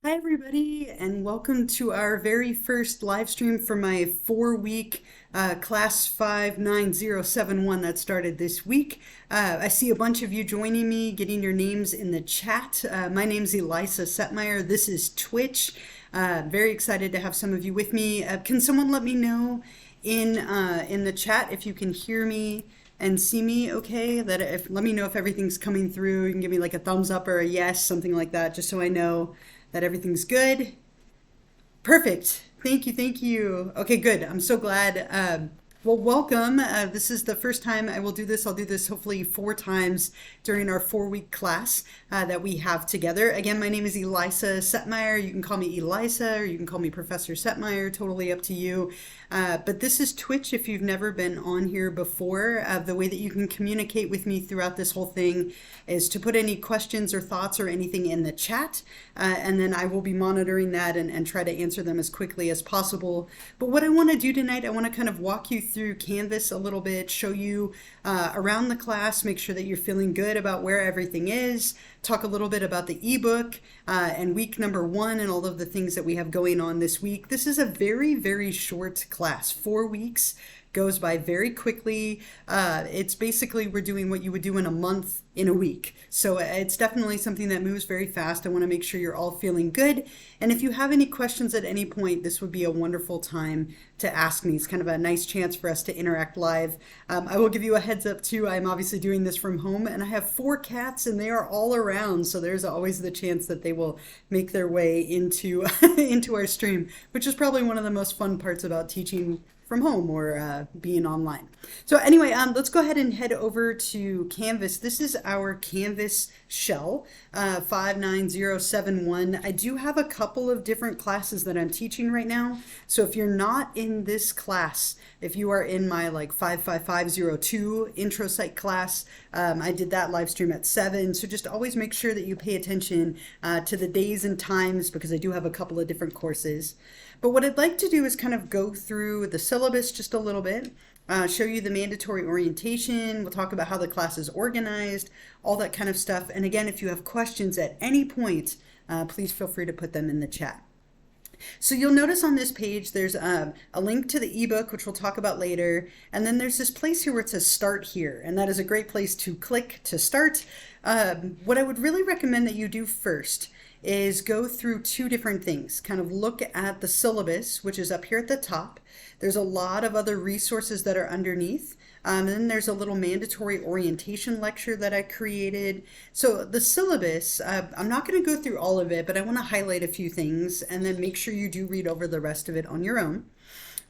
Hi, everybody, and welcome to our very first live stream for my 4 week class 59071 that started this week. I see a bunch of you joining me, getting your names in the chat. My name's Elisa Setmire. This is Twitch. Very excited to have some of you with me. Can someone let me know in the chat if you can hear me and see me okay? Let me know if everything's coming through. You can give me like a thumbs up or a yes, something like that, just so I know that everything's good. Perfect. Thank you. Thank you. Okay, good. I'm so glad. Well, welcome. This is the first time I will do this. I'll do this hopefully 4 times during our 4 week class that we have together. Again, my name is Elisa Setmire. You can call me Elisa or you can call me Professor Setmire, totally up to you. But this is Twitch if you've never been on here before. The way that you can communicate with me throughout this whole thing is to put any questions or thoughts or anything in the chat, and then I will be monitoring that and try to answer them as quickly as possible. But what I want to do tonight, I want to kind of walk you through Canvas a little bit, show you around the class, make sure that you're feeling good about where everything is, talk a little bit about the ebook and week number 1 and all of the things that we have going on this week. This is a very, very short class, 4 weeks. Goes by very quickly. It's basically we're doing what you would do in a month in a week. So it's definitely something that moves very fast. I want to make sure you're all feeling good. And if you have any questions at any point, this would be a wonderful time to ask me. It's kind of a nice chance for us to interact live. I will give you a heads up too. I'm obviously doing this from home and I have 4 cats and they are all around. So there's always the chance that they will make their way into, into our stream, which is probably one of the most fun parts about teaching from home or being online. So anyway, let's go ahead and head over to Canvas. This is our Canvas shell, 59071. I do have a couple of different classes that I'm teaching right now. So if you're not in this class, if you are in my like 55502 intro psych class, I did that live stream at 7. So just always make sure that you pay attention to the days and times because I do have a couple of different courses. But what I'd like to do is kind of go through the syllabus just a little bit, show you the mandatory orientation. We'll talk about how the class is organized, all that kind of stuff. And again, if you have questions at any point, please feel free to put them in the chat. So you'll notice on this page, there's a link to the ebook, which we'll talk about later. And then there's this place here where it says start here. And that is a great place to click to start. What I would really recommend that you do first is go through 2 different things. Kind of look at the syllabus, which is up here at the top. There's a lot of other resources that are underneath. And then there's a little mandatory orientation lecture that I created. So the syllabus, I'm not going to go through all of it, but I want to highlight a few things and then make sure you do read over the rest of it on your own.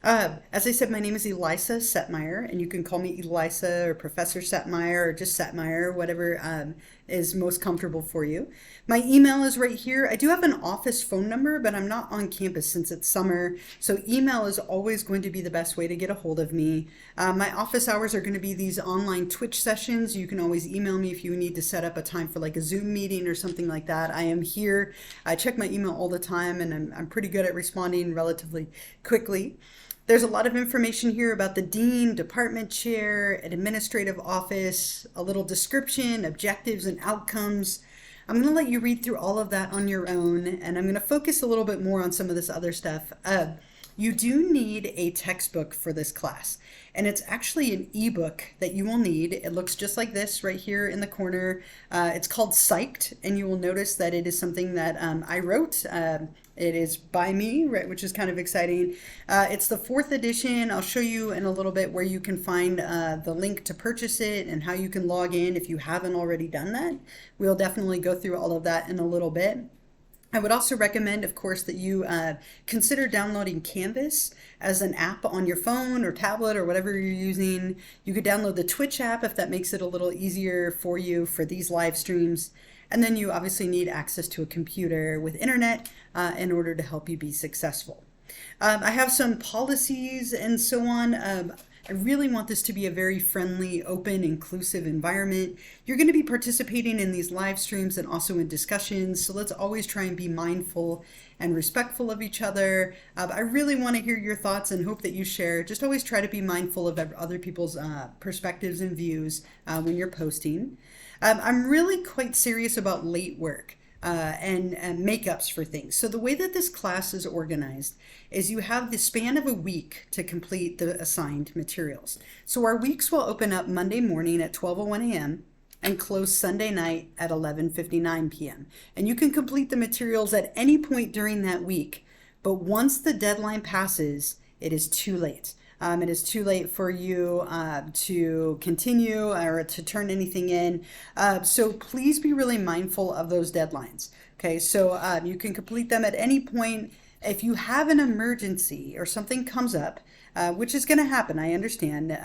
As I said, my name is Elisa Setmire, and you can call me Elisa or Professor Setmire or just Setmire, whatever is most comfortable for you. My email is right here. I do have an office phone number, but I'm not on campus since it's summer, so email is always going to be the best way to get a hold of me. My office hours are going to be these online Twitch sessions. You can always email me if you need to set up a time for like a Zoom meeting or something like that. I am here. I check my email all the time, and I'm pretty good at responding relatively quickly. There's a lot of information here about the dean, department chair, an administrative office, a little description, objectives and outcomes. I'm going to let you read through all of that on your own, and I'm going to focus a little bit more on some of this other stuff. You do need a textbook for this class, and it's actually an ebook that you will need. It looks just like this right here in the corner. It's called Psyched, and you will notice that it is something that I wrote. It is by me, right, which is kind of exciting. It's the 4th edition. I'll show you in a little bit where you can find the link to purchase it and how you can log in if you haven't already done that. We'll definitely go through all of that in a little bit. I would also recommend, of course, that you consider downloading Canvas as an app on your phone or tablet or whatever you're using. You could download the Twitch app if that makes it a little easier for you for these live streams. And then you obviously need access to a computer with internet in order to help you be successful. I have some policies and so on. I really want this to be a very friendly, open, inclusive environment. You're going to be participating in these live streams and also in discussions, so let's always try and be mindful and respectful of each other. I really want to hear your thoughts and hope that you share. Just always try to be mindful of other people's perspectives and views when you're posting. I'm really quite serious about late work. and makeups for things. So the way that this class is organized is you have the span of a week to complete the assigned materials. So our weeks will open up Monday morning at 12:01 a.m. and close Sunday night at 11:59 p.m. And you can complete the materials at any point during that week, but once the deadline passes, it is too late. It is too late for you to continue or to turn anything in. So please be really mindful of those deadlines. Okay, so you can complete them at any point. If you have an emergency or something comes up, which is going to happen, I understand,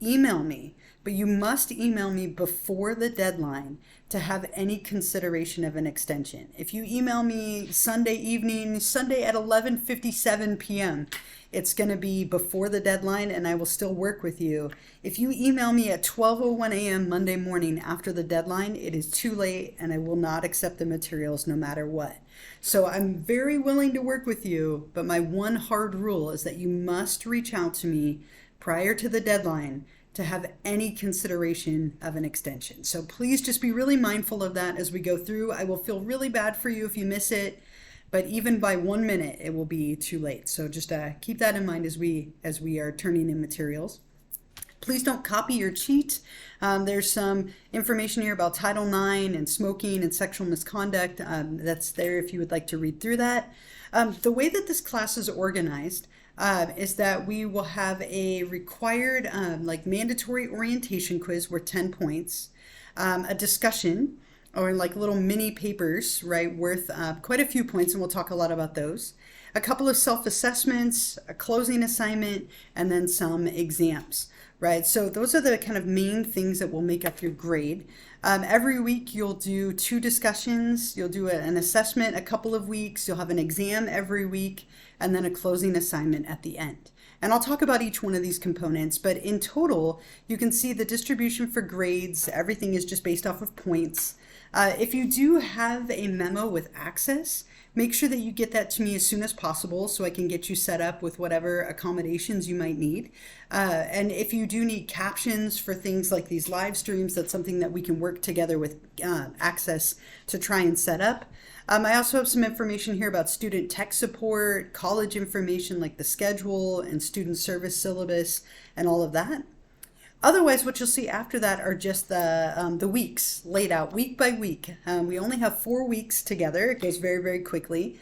email me. But you must email me before the deadline to have any consideration of an extension. If you email me Sunday evening, Sunday at 11:57 p.m., it's going to be before the deadline and I will still work with you. If you email me at 12:01 a.m. Monday morning after the deadline, it is too late and I will not accept the materials no matter what. So I'm very willing to work with you, but my one hard rule is that you must reach out to me prior to the deadline to have any consideration of an extension. So please just be really mindful of that as we go through. I will feel really bad for you if you miss it, but even by 1 minute, it will be too late. So just keep that in mind as we are turning in materials. Please don't copy or cheat. There's some information here about Title IX and smoking and sexual misconduct. That's there if you would like to read through that. The way that this class is organized is that we will have a required mandatory orientation quiz worth 10 points, a discussion or like little mini papers, right, worth quite a few points, and we'll talk a lot about those. A couple of self-assessments, a closing assignment, and then some exams, right? So those are the kind of main things that will make up your grade. Every week you'll do 2 discussions, you'll do an assessment a couple of weeks, you'll have an exam every week, and then a closing assignment at the end. And I'll talk about each one of these components, but in total, you can see the distribution for grades, everything is just based off of points. If you do have a memo with access, make sure that you get that to me as soon as possible so I can get you set up with whatever accommodations you might need. And if you do need captions for things like these live streams, that's something that we can work together with access to try and set up. I also have some information here about student tech support, college information like the schedule and student service syllabus and all of that. Otherwise, what you'll see after that are just the weeks laid out week by week. We only have 4 weeks together. It goes very, very quickly.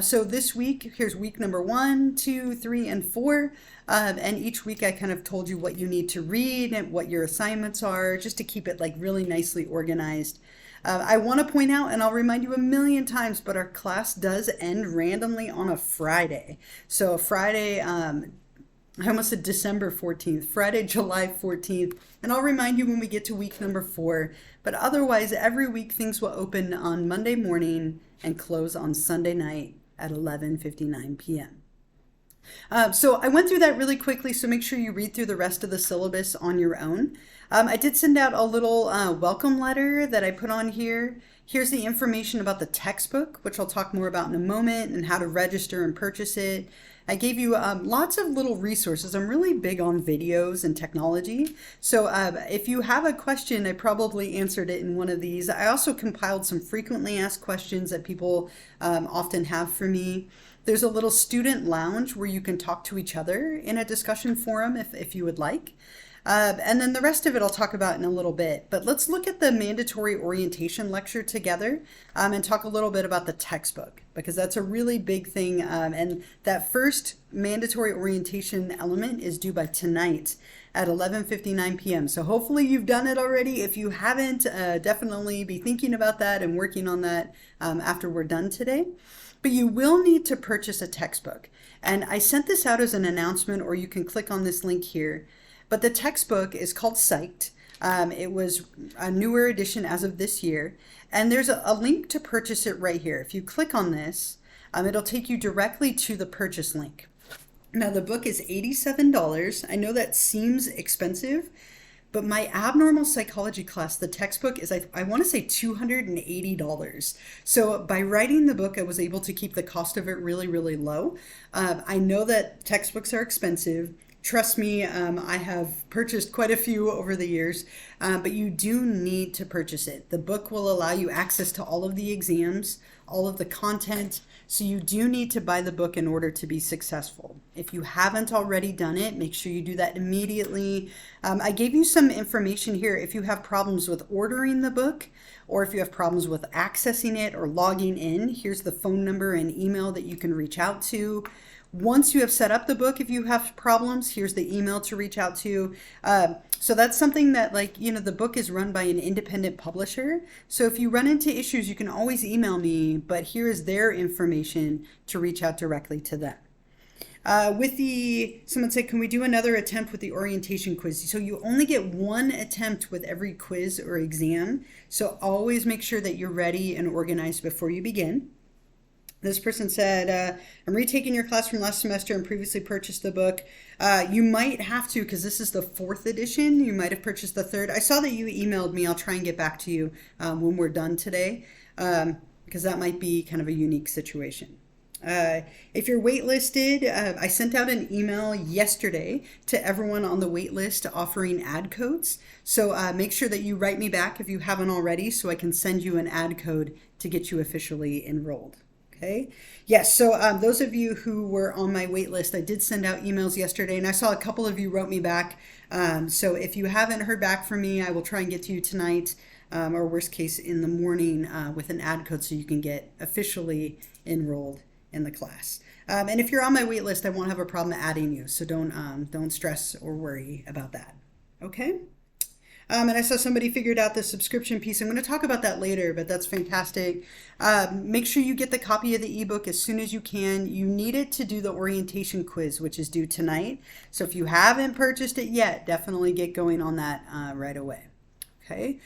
So this week, here's week number 1, 2, 3, and 4. And each week I kind of told you what you need to read and what your assignments are, just to keep it like really nicely organized. I want to point out, and I'll remind you a million times, but our class does end randomly on a Friday. So a Friday, I almost said December 14th, Friday, July 14th. And I'll remind you when we get to week number 4. But otherwise, every week things will open on Monday morning and close on Sunday night at 11:59 p.m. So I went through that really quickly, so make sure you read through the rest of the syllabus on your own. I did send out a little welcome letter that I put on here. Here's the information about the textbook, which I'll talk more about in a moment, and how to register and purchase it. I gave you lots of little resources. I'm really big on videos and technology. So if you have a question, I probably answered it in one of these. I also compiled some frequently asked questions that people often have for me. There's a little student lounge where you can talk to each other in a discussion forum if you would like. And then the rest of it I'll talk about in a little bit. But let's look at the mandatory orientation lecture together and talk a little bit about the textbook, because that's a really big thing. And that first mandatory orientation element is due by tonight at 11:59 p.m. So hopefully you've done it already. If you haven't, definitely be thinking about that and working on that after we're done today. But you will need to purchase a textbook. And I sent this out as an announcement, or you can click on this link here. But the textbook is called Psyched. It was a newer edition as of this year. And there's a link to purchase it right here. If you click on this, it'll take you directly to the purchase link. Now the book is $87. I know that seems expensive, but my abnormal psychology class, the textbook is, I want to say $280. So by writing the book, I was able to keep the cost of it really, really low. I know that textbooks are expensive. Trust me, I have purchased quite a few over the years, but you do need to purchase it. The book will allow you access to all of the exams, all of the content, so you do need to buy the book in order to be successful. If you haven't already done it, make sure you do that immediately. I gave you some information here if you have problems with ordering the book, or if you have problems with accessing it or logging in. Here's the phone number and email that you can reach out to. Once you have set up the book, if you have problems, here's the email to reach out to. So that's something that, like, you know, the book is run by an independent publisher. So if you run into issues, you can always email me, but here is their information to reach out directly to them. Someone said, can we do another attempt with the orientation quiz? So you only get one attempt with every quiz or exam. So always make sure that you're ready and organized before you begin. This person said, I'm retaking your class from last semester and previously purchased the book. You might have to, because this is the 4th edition. You might have purchased the 3rd. I saw that you emailed me. I'll try and get back to you when we're done today, because that might be kind of a unique situation. If you're waitlisted, I sent out an email yesterday to everyone on the wait list offering ad codes. So make sure that you write me back if you haven't already, so I can send you an ad code to get you officially enrolled. Okay. Yes. So those of you who were on my wait list, I did send out emails yesterday, and I saw a couple of you wrote me back. So if you haven't heard back from me, I will try and get to you tonight, or worst case in the morning, with an ad code so you can get officially enrolled in the class. And if you're on my wait list, I won't have a problem adding you. So don't stress or worry about that. Okay. And I saw somebody figured out the subscription piece. I'm going to talk about that later, but that's fantastic. Make sure you get the copy of the ebook as soon as you can. You need it to do the orientation quiz, which is due tonight. So if you haven't purchased it yet, definitely get going on that right away. Okay.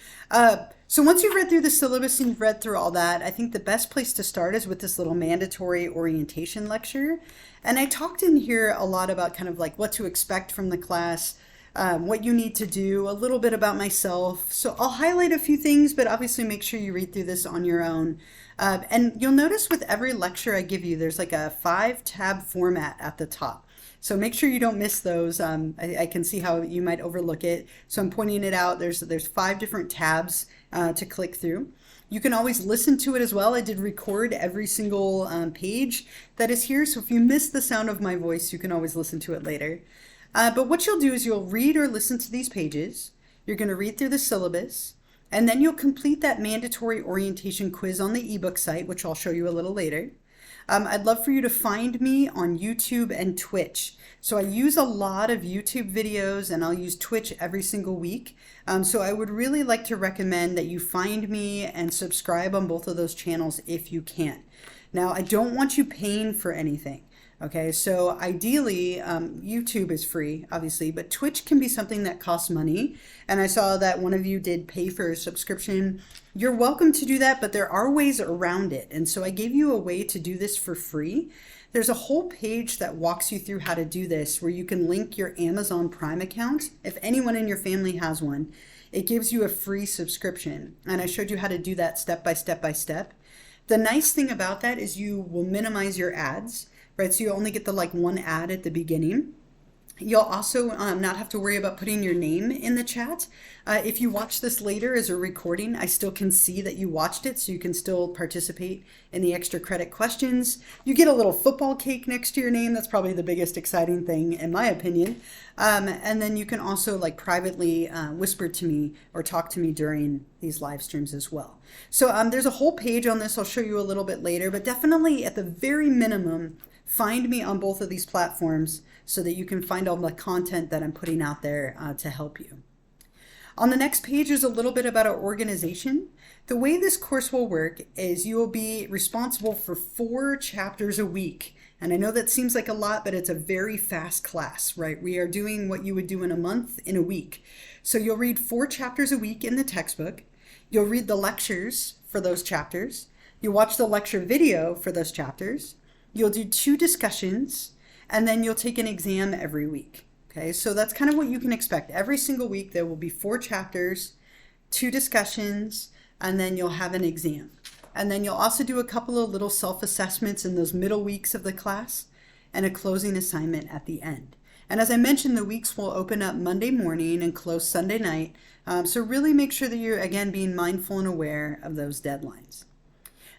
So once you've read through the syllabus and you've read through all that, I think the best place to start is with this little mandatory orientation lecture. And I talked in here a lot about kind of like what to expect from the class, what you need to do, a little bit about myself. So I'll highlight a few things, but obviously make sure you read through this on your own. And you'll notice with every lecture I give you, there's like a 5-tab format at the top. So make sure you don't miss those. I can see how you might overlook it. So I'm pointing it out. There's 5 different tabs to click through. You can always listen to it as well. I did record every single page that is here. So if you miss the sound of my voice, you can always listen to it later. But what you'll do is you'll read or listen to these pages. You're going to read through the syllabus, and then you'll complete that mandatory orientation quiz on the ebook site, which I'll show you a little later. I'd love for you to find me on YouTube and Twitch. So I use a lot of YouTube videos, and I'll use Twitch every single week. So I would really like to recommend that you find me and subscribe on both of those channels if you can. Now, I don't want you paying for anything. Okay, so ideally, YouTube is free, obviously, but Twitch can be something that costs money. And I saw that one of you did pay for a subscription. You're welcome to do that, but there are ways around it. And so I gave you a way to do this for free. There's a whole page that walks you through how to do this, where you can link your Amazon Prime account. If anyone in your family has one, it gives you a free subscription. And I showed you how to do that step by step by step. The nice thing about that is you will minimize your ads. Right, so you only get the one ad at the beginning. You'll also not have to worry about putting your name in the chat. If you watch this later as a recording, I still can see that you watched it, so you can still participate in the extra credit questions. You get a little football cake next to your name. That's probably the biggest exciting thing, in my opinion. And then you can also privately whisper to me or talk to me during these live streams as well. So there's a whole page on this. I'll show you a little bit later, but definitely at the very minimum, find me on both of these platforms so that you can find all the content that I'm putting out there to help you. On the next page is a little bit about our organization. The way this course will work is you will be responsible for 4 chapters a week. And I know that seems like a lot, but it's a very fast class, right? We are doing what you would do in a month in a week. So you'll read 4 chapters a week in the textbook. You'll read the lectures for those chapters. You'll watch the lecture video for those chapters. You'll do 2 discussions, and then you'll take an exam every week. Okay, so that's kind of what you can expect. Every single week there will be 4 chapters, 2 discussions, and then you'll have an exam. And then you'll also do a couple of little self-assessments in those middle weeks of the class and a closing assignment at the end. And as I mentioned, the weeks will open up Monday morning and close Sunday night. So really make sure that you're, again, being mindful and aware of those deadlines.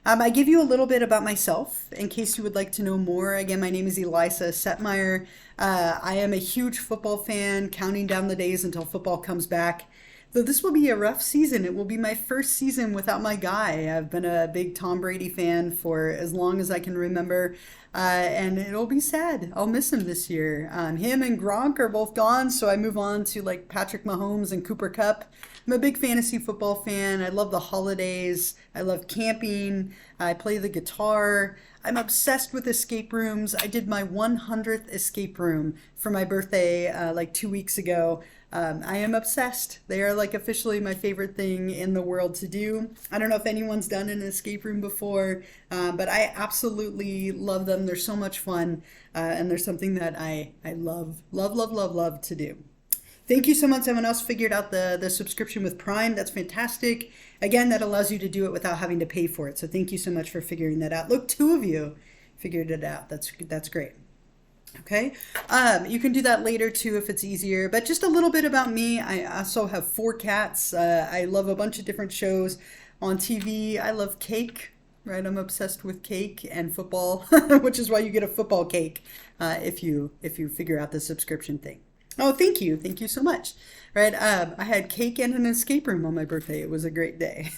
I give you a little bit about myself in case you would like to know more. Again, my name is Elisa Setmire. I am a huge football fan, counting down the days until football comes back. Though this will be a rough season. It will be my first season without my guy. I've been a big Tom Brady fan for as long as I can remember, and it'll be sad. I'll miss him this year. Him and Gronk are both gone, so I move on to like Patrick Mahomes and Cooper Kupp. I'm a big fantasy football fan. I love the holidays. I love camping. I play the guitar. I'm obsessed with escape rooms. I did my 100th escape room for my birthday like 2 weeks ago. I am obsessed. They are like officially my favorite thing in the world to do. I don't know if anyone's done an escape room before, but I absolutely love them. They're so much fun, and they're something that I love to do. Thank you so much. Someone else figured out the subscription with Prime. That's fantastic. Again, that allows you to do it without having to pay for it. So thank you so much for figuring that out. Look, 2 of you figured it out. That's great. Okay, you can do that later too if it's easier, but just a little bit about me. I also have 4 cats. I love a bunch of different shows on TV. I love cake, right? I'm obsessed with cake and football, which is why you get a football cake if you figure out the subscription thing. Oh, thank you. Thank you so much. Right, I had cake and an escape room on my birthday. It was a great day.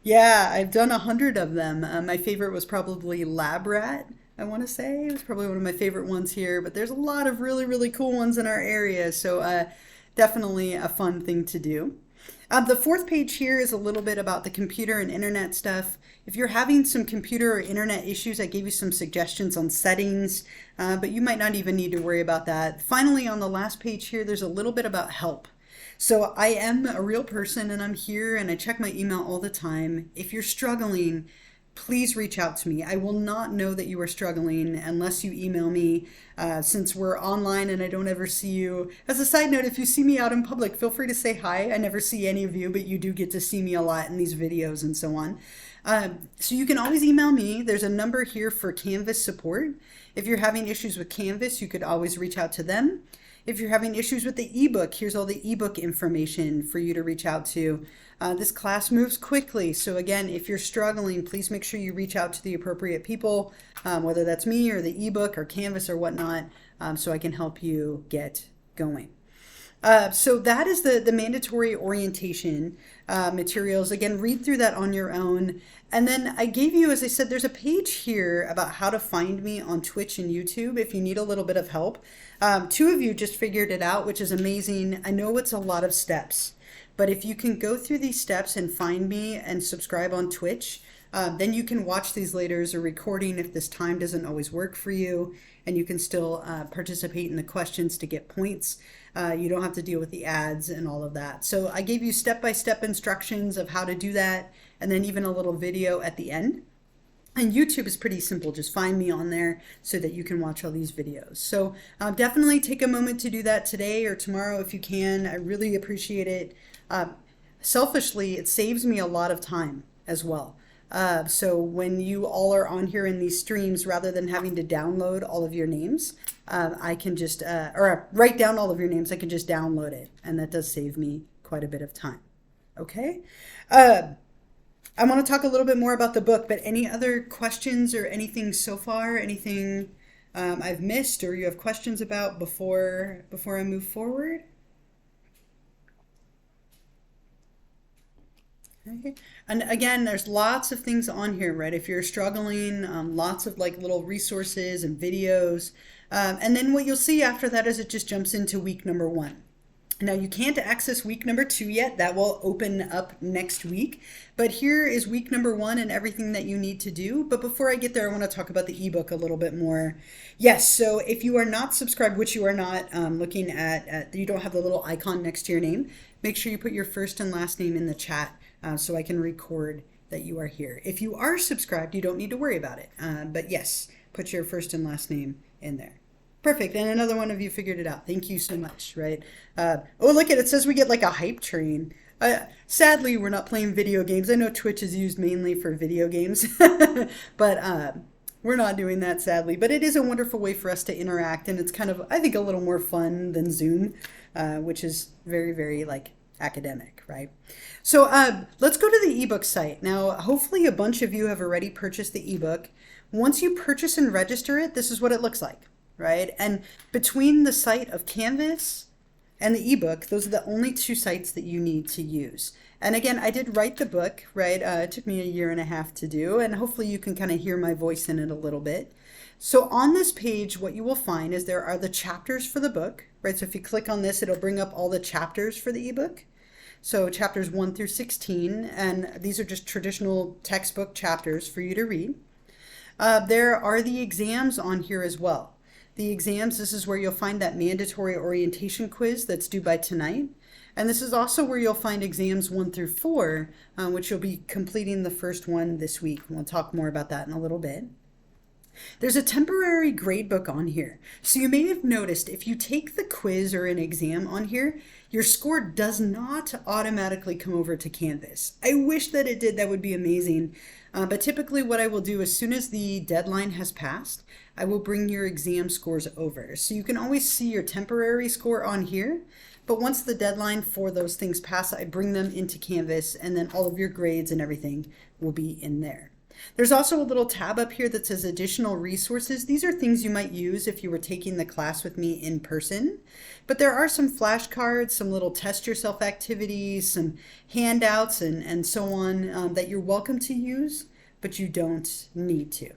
Yeah, I've done 100 of them. My favorite was probably Lab Rat. I want to say it was probably one of my favorite ones here, but there's a lot of really cool ones in our area, so definitely a fun thing to do. The 4th page here is a little bit about the computer and internet stuff. If you're having some computer or internet issues, I gave you some suggestions on settings, but you might not even need to worry about that. Finally, on the last page here, there's a little bit about help. So I am a real person and I'm here and I check my email all the time. If you're struggling, please reach out to me. I will not know that you are struggling unless you email me, since we're online and I don't ever see you. As a side note, if you see me out in public, feel free to say hi. I never see any of you, but you do get to see me a lot in these videos and so on. So you can always email me. There's a number here for Canvas support. If you're having issues with Canvas, you could always reach out to them. If you're having issues with the ebook, here's all the ebook information for you to reach out to. This class moves quickly, so again, if you're struggling, please make sure you reach out to the appropriate people, whether that's me or the ebook or Canvas or whatnot, so I can help you get going. So that is the mandatory orientation materials. Again, read through that on your own. And then I gave you, as I said, there's a page here about how to find me on Twitch and YouTube if you need a little bit of help. 2 of you just figured it out, which is amazing. I know it's a lot of steps, but if you can go through these steps and find me and subscribe on Twitch, then you can watch these later as a recording if this time doesn't always work for you, and you can still participate in the questions to get points. You don't have to deal with the ads and all of that. So I gave you step-by-step instructions of how to do that, and then even a little video at the end. And YouTube is pretty simple. Just find me on there so that you can watch all these videos. So definitely take a moment to do that today or tomorrow if you can. I really appreciate it. Selfishly, it saves me a lot of time as well. So when you all are on here in these streams, rather than having to download all of your names, I can just, or write down all of your names, I can just download it. And that does save me quite a bit of time. Okay? I want to talk a little bit more about the book, but any other questions or anything so far? Anything I've missed or you have questions about before I move forward? Okay. And again, there's lots of things on here, right? If you're struggling, lots of like little resources and videos. And then what you'll see after that is it just jumps into week number 1. Now you can't access week number 2 yet. That will open up next week. But here is week number 1 and everything that you need to do. But before I get there, I want to talk about the ebook a little bit more. Yes, so if you are not subscribed, which you are not, looking at, you don't have the little icon next to your name, make sure you put your first and last name in the chat so I can record that you are here. If you are subscribed, you don't need to worry about it. But yes, put your first and last name in there. Perfect. And another one of you figured it out. Thank you so much, right? Oh, look at it. It says we get like a hype train. Sadly, we're not playing video games. I know Twitch is used mainly for video games, but We're not doing that, sadly, but it is a wonderful way for us to interact, and it's kind of, I think, a little more fun than Zoom, which is very, very like academic, right? So let's go to the ebook site. Now, hopefully a bunch of you have already purchased the ebook. Once you purchase and register it, this is what it looks like, right? And between the site of Canvas and the ebook, those are the only two sites that you need to use. And again, I did write the book, right? It took me a year and a half to do, and hopefully you can kind of hear my voice in it a little bit. So on this page, what you will find is there are the chapters for the book, right? So if you click on this, it'll bring up all the chapters for the ebook. So chapters 1 through 16, and these are just traditional textbook chapters for you to read. There are the exams on here as well. The exams, this is where you'll find that mandatory orientation quiz that's due by tonight. And this is also where you'll find exams 1 through 4, which you'll be completing the first one this week. We'll talk more about that in a little bit. There's a temporary gradebook on here. So you may have noticed if you take the quiz or an exam on here, your score does not automatically come over to Canvas. I wish that it did. That would be amazing. But typically what I will do as soon as the deadline has passed, I will bring your exam scores over. So you can always see your temporary score on here. But once the deadline for those things pass, I bring them into Canvas, and then all of your grades and everything will be in there. There's also a little tab up here that says additional resources. These are things you might use if you were taking the class with me in person. But there are some flashcards, some little test yourself activities, some handouts, and so on that you're welcome to use, but you don't need to.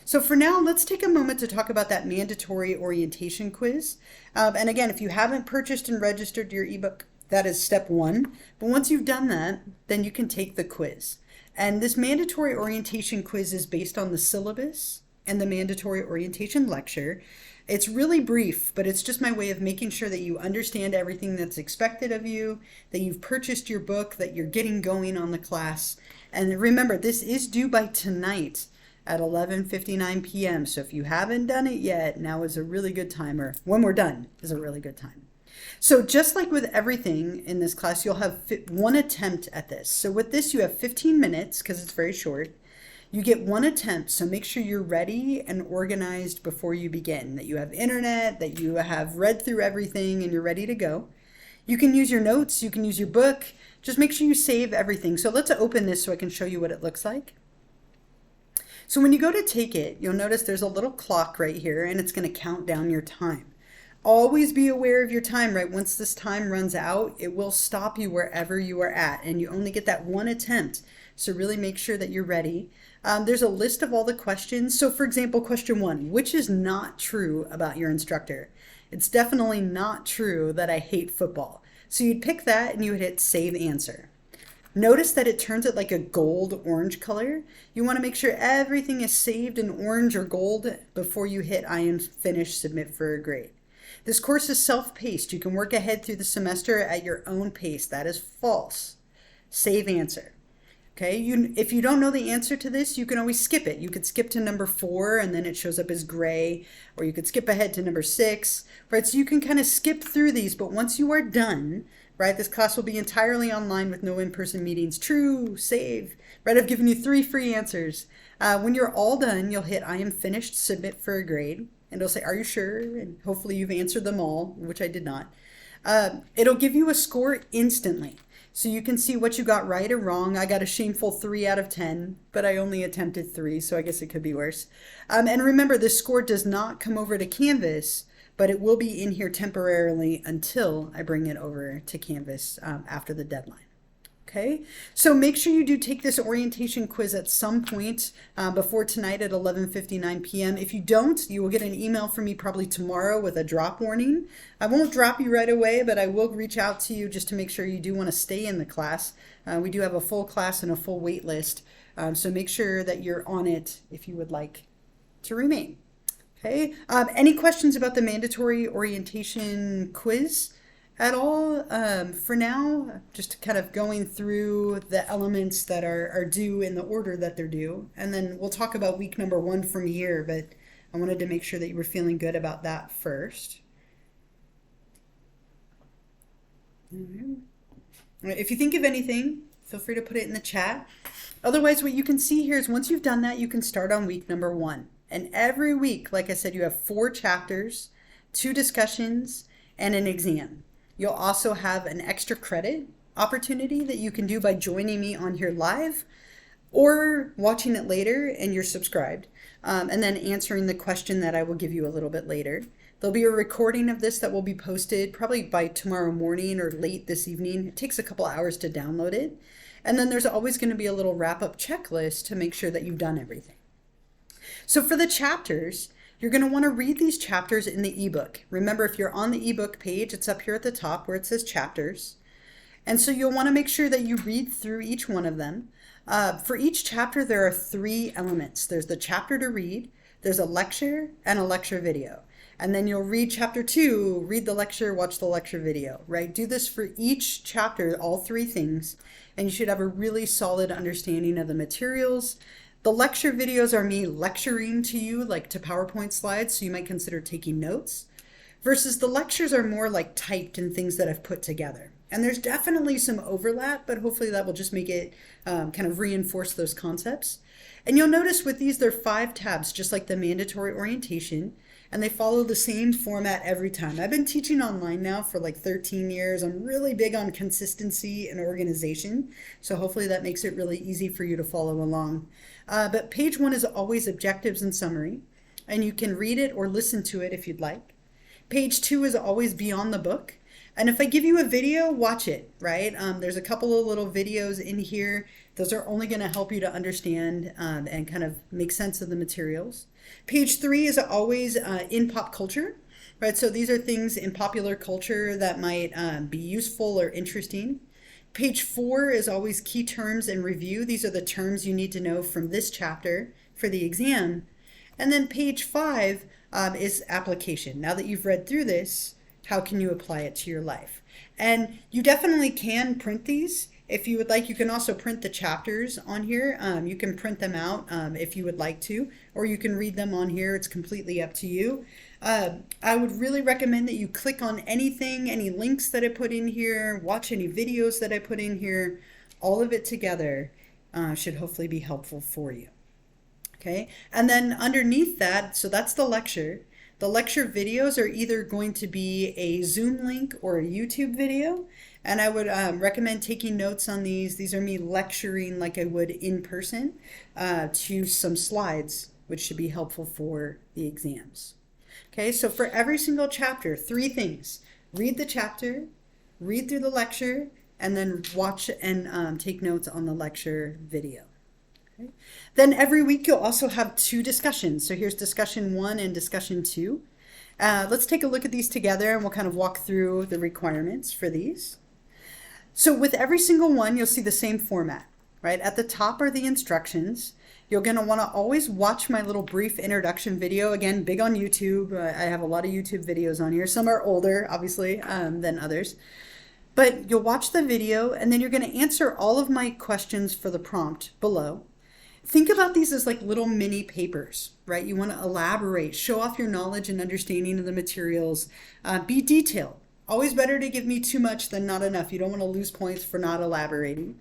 So for now, let's take a moment to talk about that mandatory orientation quiz. And again, if you haven't purchased and registered your ebook, that is step 1. But once you've done that, then you can take the quiz. And this mandatory orientation quiz is based on the syllabus and the mandatory orientation lecture. It's really brief, but it's just my way of making sure that you understand everything that's expected of you, that you've purchased your book, that you're getting going on the class. And remember, this is due by tonight at 11:59 p.m. So if you haven't done it yet, now is a really good time, or when we're done is a really good time. So just like with everything in this class, you'll have one attempt at this. So with this, you have 15 minutes because it's very short. You get one attempt, so make sure you're ready and organized before you begin, that you have internet, that you have read through everything and you're ready to go. You can use your notes, you can use your book, just make sure you save everything. So let's open this so I can show you what it looks like. So when you go to take it, you'll notice there's a little clock right here and it's going to count down your time. Always be aware of your time, right? Once this time runs out, it will stop you wherever you are at, and you only get that one attempt. So really make sure that you're ready. There's a list of all the questions. So for example, question 1, which is not true about your instructor? It's definitely not true that I hate football. So you'd pick that and you would hit save answer. Notice that it turns it like a gold-orange color. You want to make sure everything is saved in orange or gold before you hit I am finished, submit for a grade. This course is self-paced. You can work ahead through the semester at your own pace. That is false. Save answer. Okay, if you don't know the answer to this, you can always skip it. You could skip to number 4 and then it shows up as gray, or you could skip ahead to number 6, right? So you can kind of skip through these, but once you are done, right, this class will be entirely online with no in-person meetings. True, save, right? I've given you 3 free answers. When you're all done, you'll hit I am finished, submit for a grade, and it'll say, are you sure? And hopefully you've answered them all, which I did not. It'll give you a score instantly. So you can see what you got right or wrong. I got a shameful 3 out of 10, but I only attempted 3, so I guess it could be worse. And remember, this score does not come over to Canvas, but it will be in here temporarily until I bring it over to Canvas after the deadline. Okay, so make sure you do take this orientation quiz at some point before tonight at 11:59 p.m. If you don't, you will get an email from me probably tomorrow with a drop warning. I won't drop you right away, but I will reach out to you just to make sure you do want to stay in the class. We do have a full class and a full wait list, so make sure that you're on it if you would like to remain. Okay, any questions about the mandatory orientation quiz at all? For now, just kind of going through the elements that are due in the order that they're due, and then we'll talk about week number 1 from here, but I wanted to make sure that you were feeling good about that first. If you think of anything, feel free to put it in the chat. Otherwise, what you can see here is once you've done that, you can start on week number 1. And every week, like I said, you have 4 chapters, 2 discussions, and an exam. You'll also have an extra credit opportunity that you can do by joining me on here live or watching it later and you're subscribed, and then answering the question that I will give you a little bit later. There'll be a recording of this that will be posted probably by tomorrow morning or late this evening. It takes a couple hours to download it. And then there's always going to be a little wrap-up checklist to make sure that you've done everything. So for the chapters, you're going to want to read these chapters in the ebook. Remember, if you're on the ebook page, it's up here at the top where it says chapters. And so you'll want to make sure that you read through each one of them. For each chapter, there are 3 elements. There's the chapter to read, there's a lecture, and a lecture video. And then you'll read chapter 2, read the lecture, watch the lecture video, right? Do this for each chapter, all 3 things, and you should have a really solid understanding of the materials. The lecture videos are me lecturing to you, like to PowerPoint slides, so you might consider taking notes, versus the lectures are more like typed and things that I've put together. And there's definitely some overlap, but hopefully that will just make it kind of reinforce those concepts. And you'll notice with these, there are 5 tabs, just like the mandatory orientation, and they follow the same format every time. I've been teaching online now for like 13 years. I'm really big on consistency and organization, so hopefully that makes it really easy for you to follow along. But page 1 is always objectives and summary, and you can read it or listen to it if you'd like. Page 2 is always beyond the book. And if I give you a video, watch it, right? There's a couple of little videos in here. Those are only going to help you to understand and kind of make sense of the materials. Page 3 is always in pop culture, right? So these are things in popular culture that might be useful or interesting. Page 4 is always key terms and review. These are the terms you need to know from this chapter for the exam. And then page 5 is application. Now that you've read through this, how can you apply it to your life? And you definitely can print these. If you would like, you can also print the chapters on here. You can print them out if you would like to, or you can read them on here. It's completely up to you. I would really recommend that you click on anything, any links that I put in here, watch any videos that I put in here. All of it together should hopefully be helpful for you. Okay, and then underneath that, so that's the lecture. The lecture videos are either going to be a Zoom link or a YouTube video, and I would recommend taking notes on these. These are me lecturing like I would in person to some slides, which should be helpful for the exams. Okay, so for every single chapter, 3 things. Read the chapter, read through the lecture, and then watch and take notes on the lecture video. Okay. Then every week you'll also have 2 discussions. So here's discussion 1 and discussion 2. Let's take a look at these together and we'll kind of walk through the requirements for these. So with every single one, you'll see the same format, right? At the top are the instructions. You're going to want to always watch my little brief introduction video. Again, big on YouTube. I have a lot of YouTube videos on here. Some are older, obviously, than others. But you'll watch the video and then you're going to answer all of my questions for the prompt below. Think about these as like little mini papers, right? You want to elaborate, show off your knowledge and understanding of the materials, be detailed. Always better to give me too much than not enough. You don't want to lose points for not elaborating.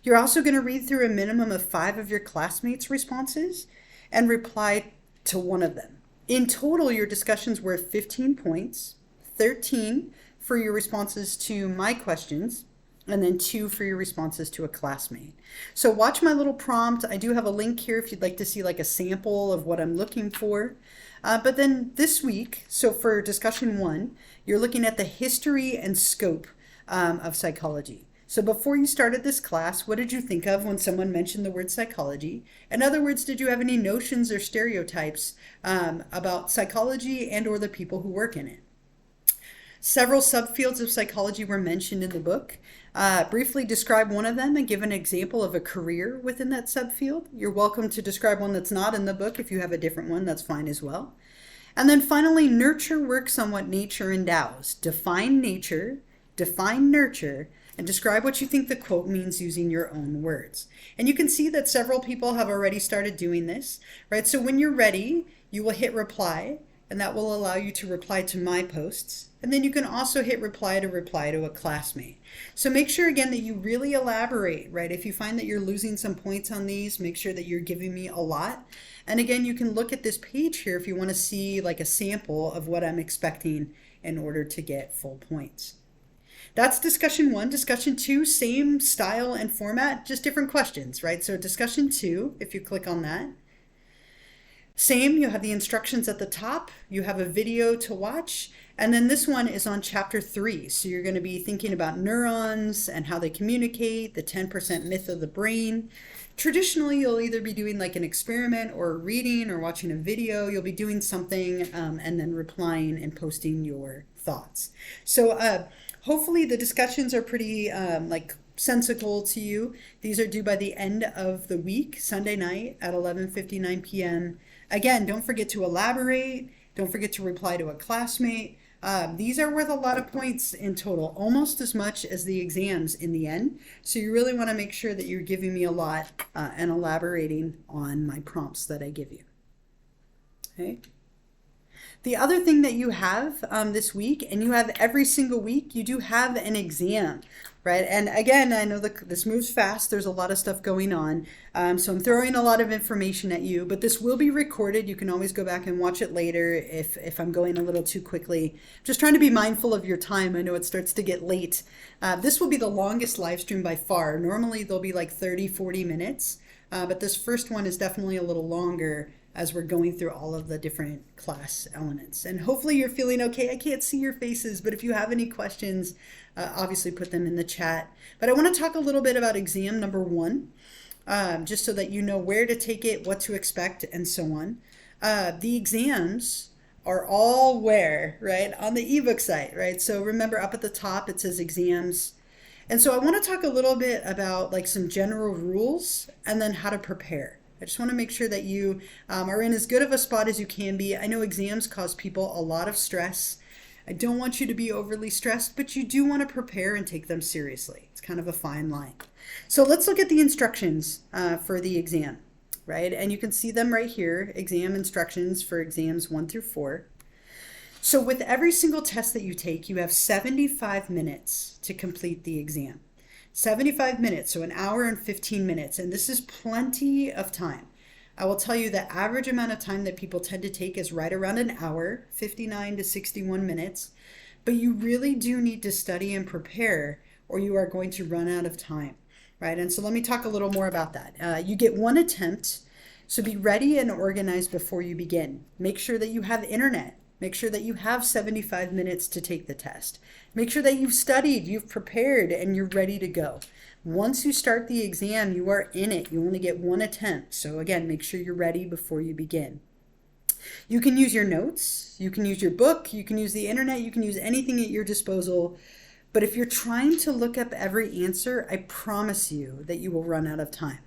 You're also going to read through a minimum of 5 of your classmates' responses and reply to 1 of them. In total, your discussion's worth 15 points, 13 for your responses to my questions, and then 2 for your responses to a classmate. So watch my little prompt. I do have a link here if you'd like to see like a sample of what I'm looking for. But then this week, so for discussion 1, you're looking at the history and scope of psychology. So before you started this class, what did you think of when someone mentioned the word psychology? In other words, did you have any notions or stereotypes about psychology and or the people who work in it? Several subfields of psychology were mentioned in the book. Briefly describe one of them and give an example of a career within that subfield. You're welcome to describe one that's not in the book. If you have a different one, that's fine as well. And then finally, nurture works on what nature endows. Define nature, define nurture, and describe what you think the quote means using your own words. And you can see that several people have already started doing this, right? So when you're ready, you will hit reply, and that will allow you to reply to my posts. And then you can also hit reply to a classmate. So make sure again that you really elaborate, right? If you find that you're losing some points on these, make sure that you're giving me a lot. And again, you can look at this page here if you want to see like a sample of what I'm expecting in order to get full points. That's discussion 1. Discussion 2, same style and format, just different questions, right? So discussion 2, if you click on that, same, you have the instructions at the top, you have a video to watch, and then this one is on chapter 3. So you're going to be thinking about neurons and how they communicate, the 10% myth of the brain. Traditionally, you'll either be doing like an experiment or reading or watching a video. You'll be doing something and then replying and posting your thoughts. So hopefully the discussions are pretty like sensical to you. These are due by the end of the week, Sunday night at 11:59 p.m. Again, don't forget to elaborate. Don't forget to reply to a classmate. These are worth a lot of points in total, almost as much as the exams in the end. So you really want to make sure that you're giving me a lot and elaborating on my prompts that I give you. Okay. The other thing that you have this week, and you have every single week, you do have an exam, right? And again, I know that this moves fast. There's a lot of stuff going on. So I'm throwing a lot of information at you, but this will be recorded. You can always go back and watch it later if I'm going a little too quickly. Just trying to be mindful of your time. I know it starts to get late. This will be the longest live stream by far. Normally they'll be like 30, 40 minutes, but this first one is definitely a little longer as we're going through all of the different class elements. And hopefully you're feeling okay. I can't see your faces, but if you have any questions, obviously put them in the chat. But I want to talk a little bit about exam number 1, just so that you know where to take it, what to expect, and so on. The exams are all where, right? On the ebook site, right? So remember up at the top, it says exams. And so I want to talk a little bit about like some general rules and then how to prepare. I just want to make sure that you are in as good of a spot as you can be. I know exams cause people a lot of stress. I don't want you to be overly stressed, but you do want to prepare and take them seriously. It's kind of a fine line. So let's look at the instructions for the exam, right? And you can see them right here, exam instructions for exams 1 through 4. So with every single test that you take, you have 75 minutes to complete the exam. 75 minutes, so an hour and 15 minutes, and this is plenty of time. I will tell you the average amount of time that people tend to take is right around an hour, 59 to 61 minutes, but you really do need to study and prepare or you are going to run out of time, right? And so let me talk a little more about that. You get 1 attempt, so be ready and organized before you begin. Make sure that you have internet. Make sure that you have 75 minutes to take the test. Make sure that you've studied, you've prepared, and you're ready to go. Once you start the exam, you are in it. You only get 1 attempt. So again, make sure you're ready before you begin. You can use your notes, you can use your book, you can use the internet, you can use anything at your disposal. But if you're trying to look up every answer, I promise you that you will run out of time.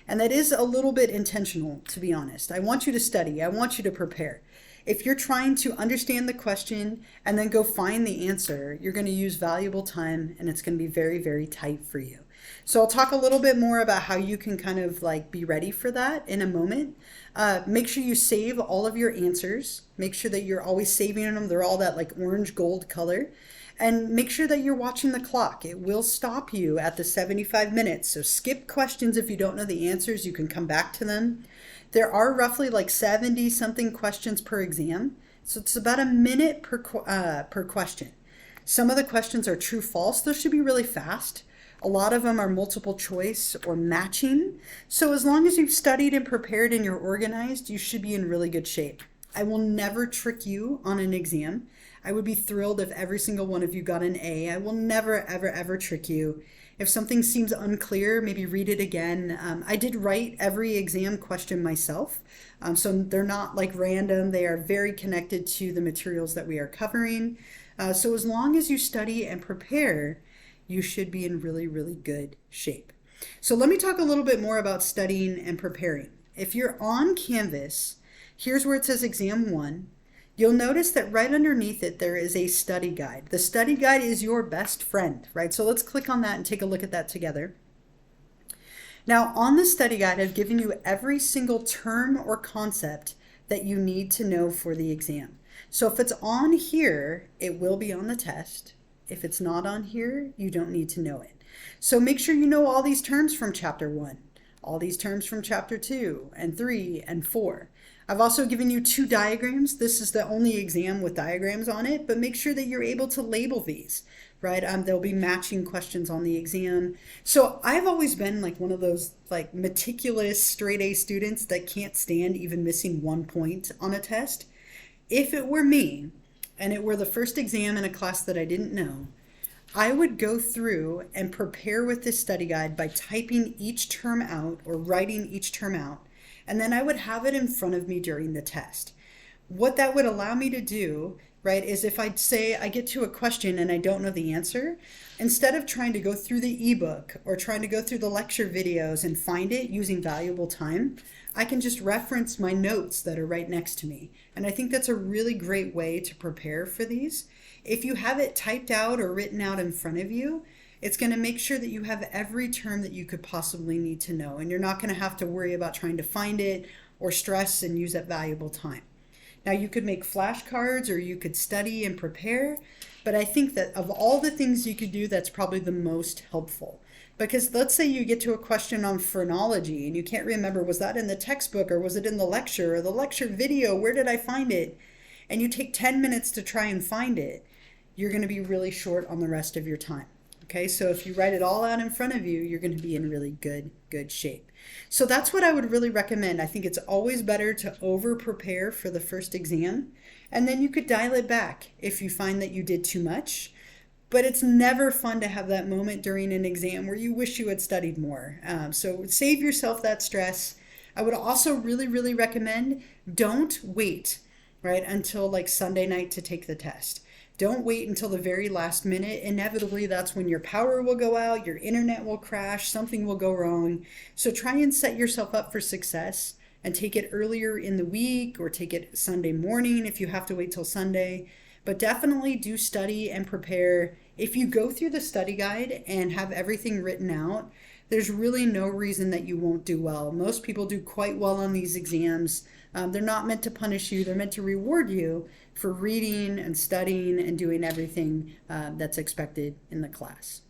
And that is a little bit intentional, to be honest. I want you to study. I want you to prepare. If you're trying to understand the question and then go find the answer, you're going to use valuable time and it's going to be very, very tight for you. So I'll talk a little bit more about how you can kind of like be ready for that in a moment. Make sure you save all of your answers. Make sure that you're always saving them. They're all that like orange gold color. And make sure that you're watching the clock. It will stop you at the 75 minutes. So skip questions if you don't know the answers. You can come back to them. There are roughly like 70 something questions per exam. So it's about a minute per question. Some of the questions are true false. Those should be really fast. A lot of them are multiple choice or matching. So as long as you've studied and prepared and you're organized, you should be in really good shape. I will never trick you on an exam. I would be thrilled if every single one of you got an A. I will never, ever, ever trick you. If something seems unclear, maybe read it again. I did write every exam question myself, so they're not like random. They are very connected to the materials that we are covering. So as long as you study and prepare, you should be in really, really good shape. So let me talk a little bit more about studying and preparing. If you're on Canvas, here's where it says Exam 1. You'll notice that right underneath it, there is a study guide. The study guide is your best friend, right? So let's click on that and take a look at that together. Now, on the study guide, I've given you every single term or concept that you need to know for the exam. So if it's on here, it will be on the test. If it's not on here, you don't need to know it. So make sure you know all these terms from chapter 1, all these terms from chapter 2 and 3 and 4. I've also given you 2 diagrams. This is the only exam with diagrams on it, but make sure that you're able to label these, right? There'll be matching questions on the exam. So I've always been like one of those like meticulous straight A students that can't stand even missing 1 point on a test. If it were me and it were the first exam in a class that I didn't know, I would go through and prepare with this study guide by typing each term out or writing each term out, and then I would have it in front of me during the test. What that would allow me to do, right, is if I'd say I get to a question and I don't know the answer, instead of trying to go through the ebook or trying to go through the lecture videos and find it using valuable time, I can just reference my notes that are right next to me. And I think that's a really great way to prepare for these. If you have it typed out or written out in front of you, it's going to make sure that you have every term that you could possibly need to know, and you're not going to have to worry about trying to find it or stress and use that valuable time. Now, you could make flashcards or you could study and prepare, but I think that of all the things you could do, that's probably the most helpful. Because let's say you get to a question on phrenology and you can't remember, was that in the textbook or was it in the lecture or the lecture video? Where did I find it? And you take 10 minutes to try and find it, you're going to be really short on the rest of your time. Okay, so if you write it all out in front of you, you're going to be in really good shape. So that's what I would really recommend. I think it's always better to over prepare for the first exam, and then you could dial it back if you find that you did too much. But it's never fun to have that moment during an exam where you wish you had studied more. So save yourself that stress. I would also really recommend don't wait, right, until like Sunday night to take the test. Don't wait until the very last minute. Inevitably, that's when your power will go out, your internet will crash, something will go wrong. So try and set yourself up for success and take it earlier in the week or take it Sunday morning if you have to wait till Sunday. But definitely do study and prepare. If you go through the study guide and have everything written out, there's really no reason that you won't do well. Most people do quite well on these exams. They're not meant to punish you. They're meant to reward you for reading and studying and doing everything that's expected in the class.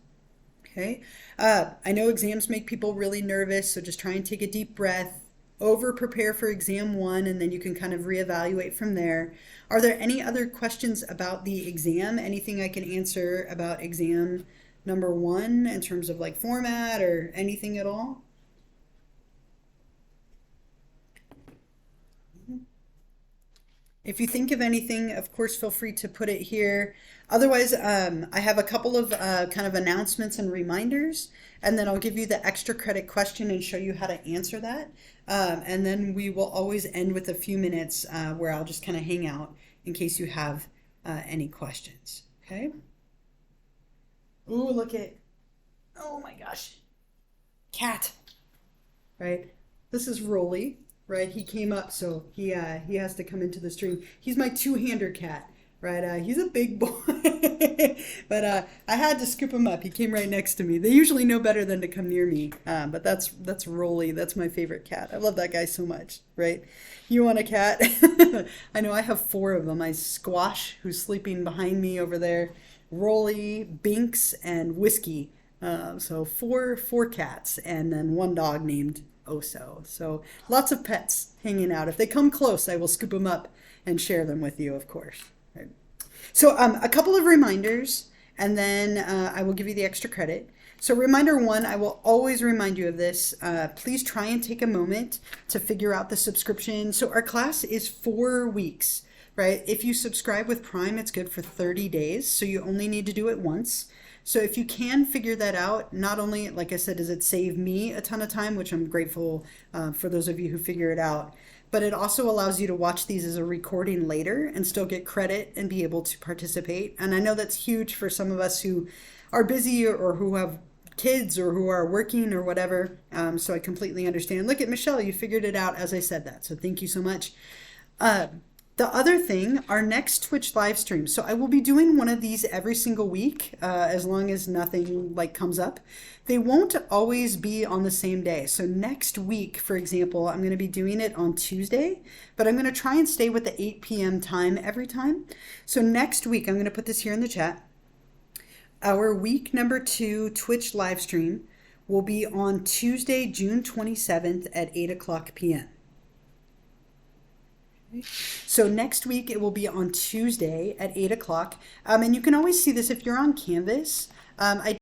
Okay. I know exams make people really nervous, so just try and take a deep breath, over prepare for exam 1, and then you can kind of reevaluate from there. Are there any other questions about the exam? Anything I can answer about exam number 1 in terms of like format or anything at all? If you think of anything, of course, feel free to put it here. Otherwise, I have a couple of kind of announcements and reminders, and then I'll give you the extra credit question and show you how to answer that. And then we will always end with a few minutes where I'll just kind of hang out in case you have any questions. Okay? Ooh, look at, oh my gosh, cat, right? This is Rolly. Right, he came up, so he has to come into the stream. He's my two-hander cat, right? He's a big boy, but I had to scoop him up. He came right next to me. They usually know better than to come near me, but that's Rolly. That's my favorite cat. I love that guy so much, right? You want a cat? I know I have 4 of them. I Squash, who's sleeping behind me over there, Rolly, Binks, and Whiskey. So four cats, and then 1 dog named Oso. So lots of pets hanging out. If they come close, I will scoop them up and share them with you, of course. Right. So a couple of reminders, and then I will give you the extra credit. So reminder 1, I will always remind you of this. Please try and take a moment to figure out the subscription. So our class is 4 weeks, right? If you subscribe with Prime, it's good for 30 days. So you only need to do it once. So if you can figure that out, not only, like I said, does it save me a ton of time, which I'm grateful for those of you who figure it out, but it also allows you to watch these as a recording later and still get credit and be able to participate. And I know that's huge for some of us who are busy or who have kids or who are working or whatever. So I completely understand. Look at Michelle, you figured it out as I said that. So thank you so much. The other thing, our next Twitch live stream. So I will be doing one of these every single week, as long as nothing like comes up. They won't always be on the same day. So next week, for example, I'm going to be doing it on Tuesday, but I'm going to try and stay with the 8 p.m. time every time. So next week, I'm going to put this here in the chat. Our week number 2 Twitch live stream will be on Tuesday, June 27th at 8 o'clock p.m. So next week it will be on Tuesday at 8 o'clock. And you can always see this if you're on Canvas. I